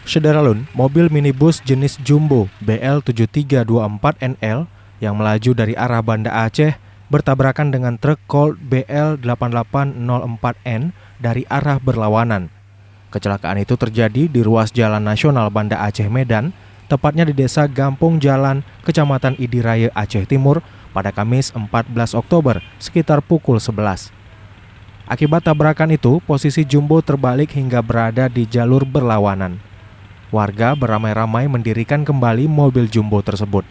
Sederalun, mobil minibus jenis Jumbo BL7324NL yang melaju dari arah Banda Aceh bertabrakan dengan truk Colt BL8804N dari arah berlawanan. Kecelakaan itu terjadi di ruas Jalan Nasional Banda Aceh Medan, tepatnya di Desa Gampung Jalan, Kecamatan Idiraya, Aceh Timur, pada Kamis 14 Oktober sekitar pukul 11. Akibat tabrakan itu, posisi Jumbo terbalik hingga berada di jalur berlawanan. Warga beramai-ramai mendirikan kembali mobil Jumbo tersebut.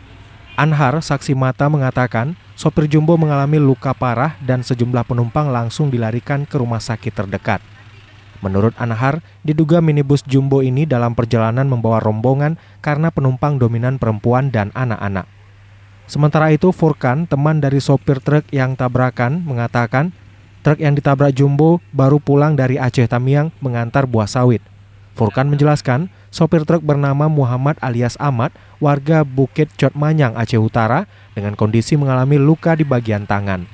Anhar, saksi mata, mengatakan sopir Jumbo mengalami luka parah dan sejumlah penumpang langsung dilarikan ke rumah sakit terdekat. Menurut Anhar, diduga minibus Jumbo ini dalam perjalanan membawa rombongan karena penumpang dominan perempuan dan anak-anak. Sementara itu, Furkan, teman dari sopir truk yang tabrakan, mengatakan truk yang ditabrak Jumbo baru pulang dari Aceh Tamiang mengantar buah sawit. Furkan menjelaskan, sopir truk bernama Muhammad alias Ahmad, warga Bukit Cotmanyang, Aceh Utara, dengan kondisi mengalami luka di bagian tangan.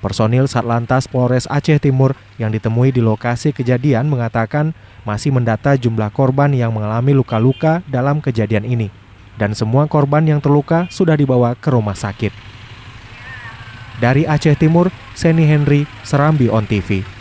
Personil Satlantas Polres Aceh Timur yang ditemui di lokasi kejadian mengatakan masih mendata jumlah korban yang mengalami luka-luka dalam kejadian ini. Dan semua korban yang terluka sudah dibawa ke rumah sakit. Dari Aceh Timur, Seni Henry, Serambi On TV.